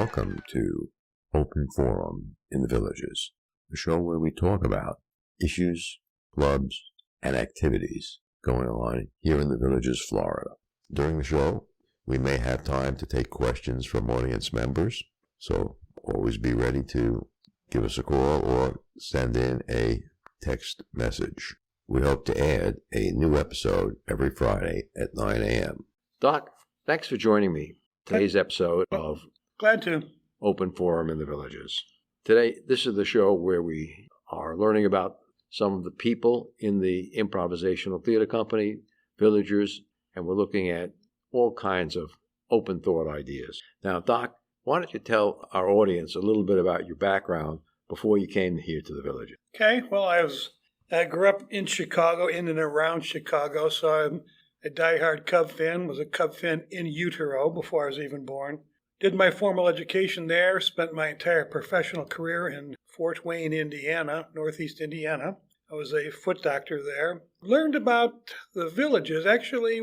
Welcome to Open Forum in the Villages, a show where we talk about issues, clubs, and activities going on here in the Villages, Florida. During the show, we may have time to take questions from audience members, so always be ready to give us a call or send in a text message. We hope to add a new episode every Friday at 9 a.m. Doc, thanks for joining me. Today's episode of Glad to. Open Forum in the Villages. Today, this is the show where we are learning about some of the people in the improvisational theater company, villagers, and we're looking at all kinds of open thought ideas. Now, Doc, why don't you tell our audience a little bit about your background before you came here to the Villages? Okay, well, I grew up in Chicago, in and around Chicago, so I'm a diehard Cub fan, was a Cub fan in utero before I was even born. Did my formal education there, spent my entire professional career in Fort Wayne, Indiana, northeast Indiana. I was a foot doctor there. Learned about the Villages, actually,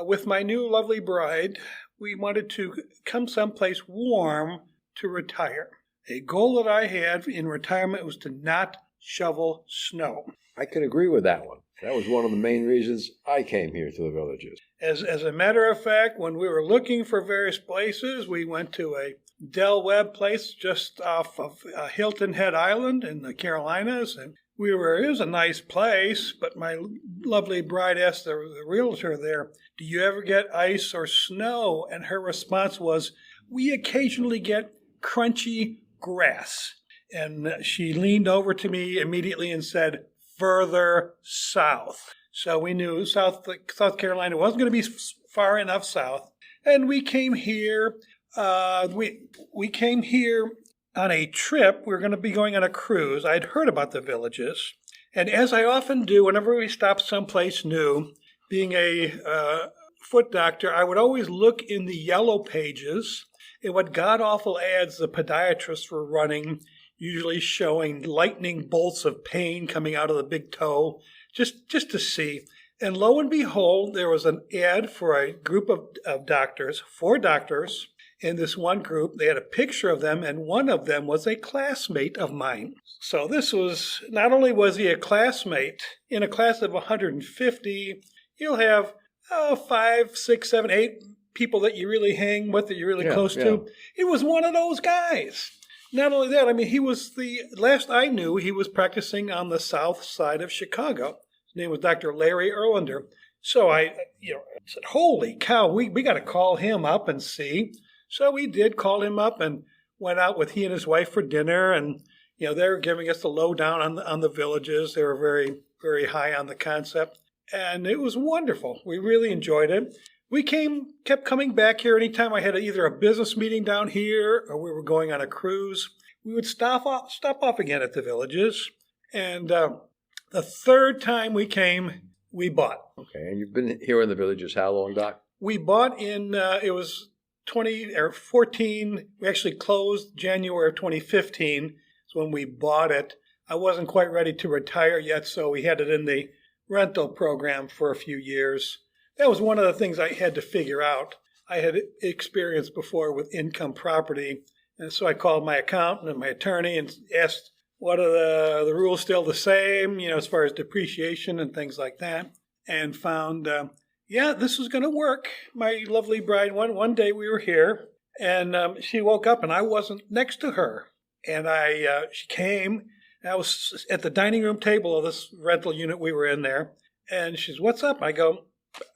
with my new lovely bride. We wanted to come someplace warm to retire. A goal that I had in retirement was to not shovel snow. I can agree with that one. That was one of the main reasons I came here to the Villages. As a matter of fact, when we were looking for various places, we went to a Del Webb place just off of Hilton Head Island in the Carolinas, and it was a nice place, but my lovely bride asked the realtor there, "Do you ever get ice or snow?" And her response was, "We occasionally get crunchy grass." And she leaned over to me immediately and said, "Further south." So we knew South Carolina wasn't going to be far enough south. And we came here. We came here on a trip. We were going to be going on a cruise. I'd heard about the Villages. And as I often do, whenever we stop someplace new, being a foot doctor, I would always look in the yellow pages at what god-awful ads the podiatrists were running, usually showing lightning bolts of pain coming out of the big toe, just to see. And lo and behold, there was an ad for a group of doctors, 4 doctors in this one group. They had a picture of them, and one of them was a classmate of mine. So this was, not only was he a classmate, in a class of 150, you'll have 5, 6, 7, 8 people that you really hang with, that you're really close to. It was one of those guys. Not only that, I mean, he was last I knew, he was practicing on the south side of Chicago. His name was Dr. Larry Erlander. So I said, holy cow, we got to call him up and see. So we did call him up and went out with he and his wife for dinner. And, they were giving us the lowdown on the Villages. They were very, very high on the concept. And it was wonderful. We really enjoyed it. We kept coming back here anytime I had either a business meeting down here or we were going on a cruise. We would stop off again at the Villages. And the third time we came, we bought. Okay, and you've been here in the Villages how long, Doc? We bought in, it was 2014. We actually closed January of 2015 is when we bought it. I wasn't quite ready to retire yet, so we had it in the rental program for a few years. That was one of the things I had to figure out. I had experience before with income property, and so I called my accountant and my attorney and asked, what are the rules still the same, as far as depreciation and things like that, and found, this was going to work. My lovely bride, one day we were here, and she woke up, and I wasn't next to her. And she came, and I was at the dining room table of this rental unit we were in there, and she's, "What's up?" I go,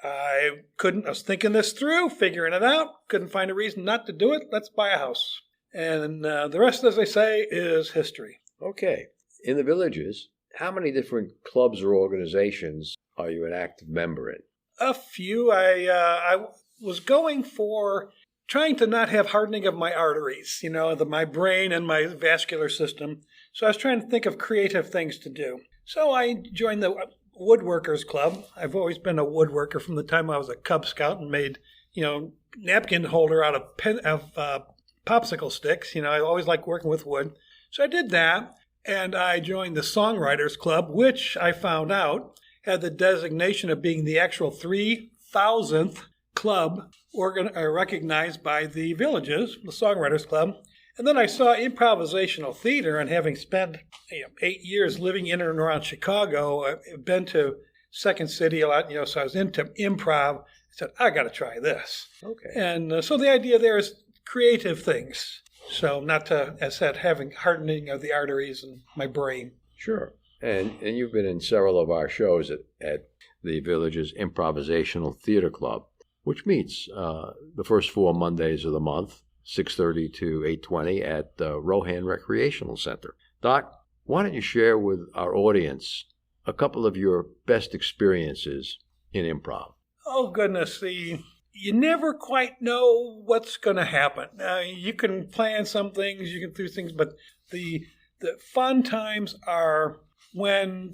I was thinking this through, figuring it out, couldn't find a reason not to do it. Let's buy a house. And the rest, as they say, is history. Okay. In the Villages, how many different clubs or organizations are you an active member in? A few. I was going for trying to not have hardening of my arteries, my brain and my vascular system. So I was trying to think of creative things to do. So I joined the Woodworkers Club. I've always been a woodworker from the time I was a Cub Scout and made, napkin holder out of popsicle sticks. I always liked working with wood. So I did that, and I joined the Songwriters Club, which I found out had the designation of being the actual 3,000th club recognized by the Villages, the Songwriters Club. And then I saw improvisational theater, and having spent 8 years living in and around Chicago, I've been to Second City a lot, so I was into improv. I said, I got to try this. Okay. And so the idea there is creative things. So not to, as I said, having hardening of the arteries in my brain. Sure. And you've been in several of our shows at the Village's Improvisational Theater Club, which meets the first 4 Mondays of the month, 6:30 to 8:20 at the Rohan Recreational Center. Doc, why don't you share with our audience a couple of your best experiences in improv? Oh, goodness. You never quite know what's going to happen. You can plan some things, you can do things, but the fun times are when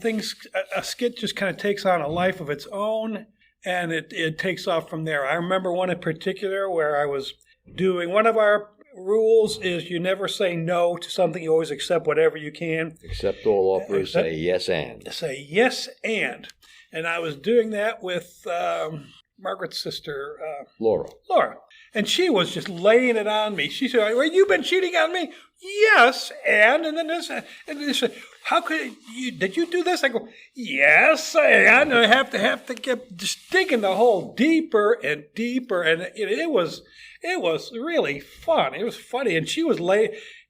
a skit just kind of takes on a life of its own, and it takes off from there. I remember one in particular where I was doing, one of our rules is you never say no to something, you always accept whatever you can. Accept all offers, say yes and. Say yes and. And I was doing that with Margaret's sister, Laura. And she was just laying it on me. She said, well, you've been cheating on me? Yes, and then this, and this, how could did you do this? I go, yes, and I have to get just digging the hole deeper and deeper, and it was really fun. It was funny, and she was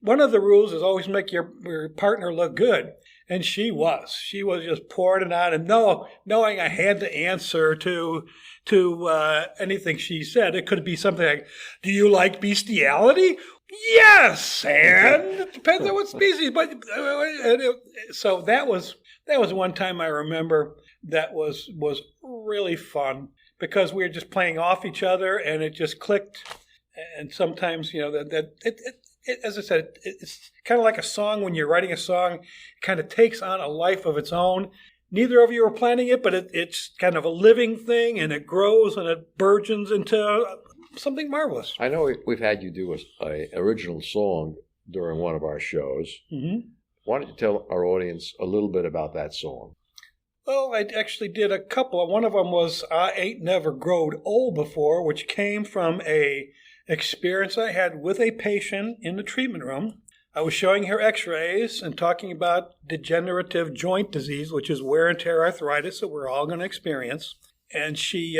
one of the rules is always make your partner look good. And she was just pouring it on, and knowing I had to answer to anything she said. It could be something like, "Do you like bestiality?" Yes, and it depends on what species. But so that was one time I remember that was really fun because we were just playing off each other, and it just clicked. And sometimes as I said, it's kind of like a song. When you're writing a song, it kind of takes on a life of its own. Neither of you are planning it, but it's kind of a living thing, and it grows and it burgeons into something marvelous. I know we've had you do a original song during one of our shows. Mm-hmm. Why don't you tell our audience a little bit about that song? Well, I actually did a couple. One of them was I Ain't Never Growed Old Before, which came from a experience I had with a patient in the treatment room. I was showing her x-rays and talking about degenerative joint disease, which is wear and tear arthritis that we're all going to experience. And she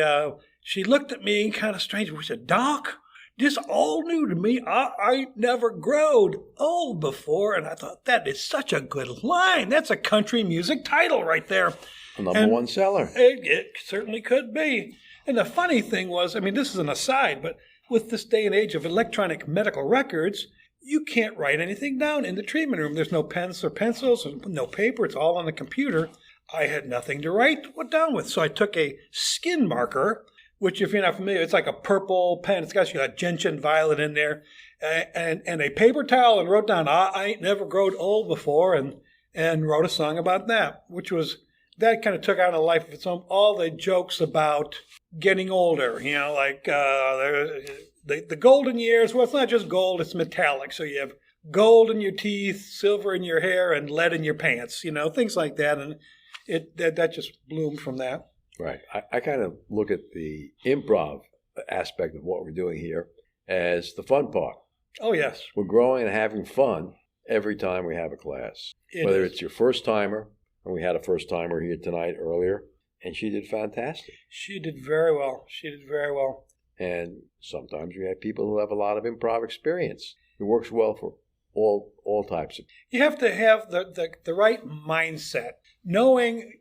looked at me kind of strange. She said, Doc, this all new to me. I never growed old before. And I thought, that is such a good line. That's a country music title right there. A number one seller. It certainly could be. And the funny thing was, this is an aside, but with this day and age of electronic medical records, you can't write anything down in the treatment room. There's no pens or pencils, no paper. It's all on the computer. I had nothing to write down with. So I took a skin marker, which if you're not familiar, it's like a purple pen. It's got a gentian violet in there, and a paper towel, and wrote down, I ain't never growed old before, and wrote a song about that, that kind of took on a life of its own. All the jokes about getting older, like the golden years. Well, it's not just gold, it's metallic. So you have gold in your teeth, silver in your hair, and lead in your pants, things like that. And that just bloomed from that. Right. I kind of look at the improv aspect of what we're doing here as the fun part. Oh, yes. We're growing and having fun every time we have a class. Whether it's your first timer, and we had a first timer here tonight earlier, and she did fantastic. She did very well. And sometimes we have people who have a lot of improv experience. It works well for all types of. You have to have the right mindset, knowing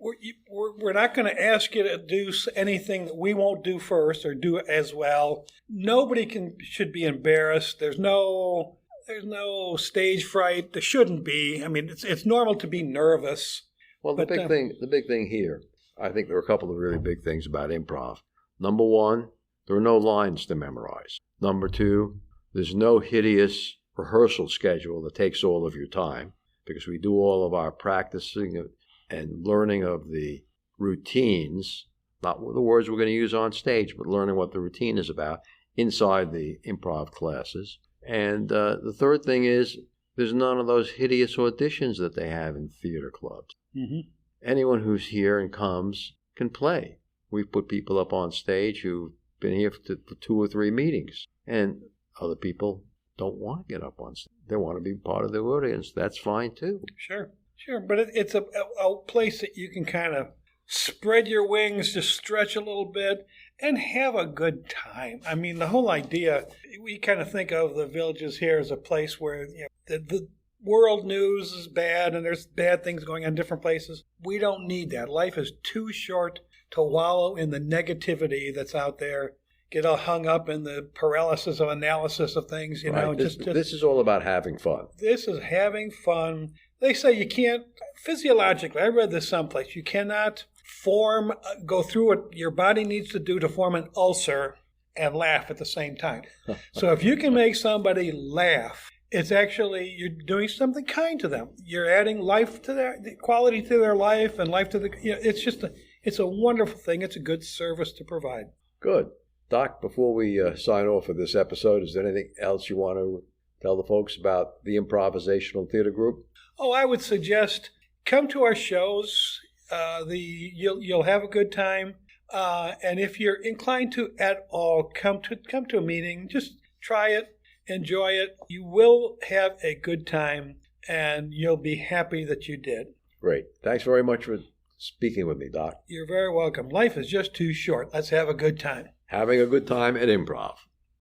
we're not going to ask you to do anything that we won't do first or do it as well. Nobody should be embarrassed. There's no stage fright. There shouldn't be. It's normal to be nervous. Well, the big thing here, I think there are a couple of really big things about improv. Number one, there are no lines to memorize. Number two, there's no hideous rehearsal schedule that takes all of your time, because we do all of our practicing and learning of the routines, not the words we're going to use on stage, but learning what the routine is about inside the improv classes. And the third thing is there's none of those hideous auditions that they have in theater clubs. Mm-hmm. Anyone who's here and comes can play. We've put people up on stage who've been here for 2 or 3 meetings. And other people don't want to get up on stage. They want to be part of the audience. That's fine, too. Sure. But it's a place that you can kind of spread your wings, just stretch a little bit, and have a good time. I mean, the whole idea, we kind of think of the Villages here as a place where the world news is bad and there's bad things going on in different places. We don't need that. Life is too short to wallow in the negativity that's out there, get all hung up in the paralysis of analysis of things. Right. This is all about having fun. This is having fun. They say you can't, physiologically, I read this someplace, you cannot go through what your body needs to do to form an ulcer and laugh at the same time. So if you can make somebody laugh, it's actually, you're doing something kind to them. You're adding life to the quality to their life and life to it's a wonderful thing. It's a good service to provide. Good. Doc, before we sign off for this episode, is there anything else you want to tell the folks about the Improvisational Theater Group? Oh, I would suggest come to our shows. You'll have a good time. And if you're inclined to at all, come to a meeting. Just try it. Enjoy it. You will have a good time, and you'll be happy that you did. Great. Thanks very much for speaking with me, Doc. You're very welcome. Life is just too short. Let's have a good time. Having a good time at Improv.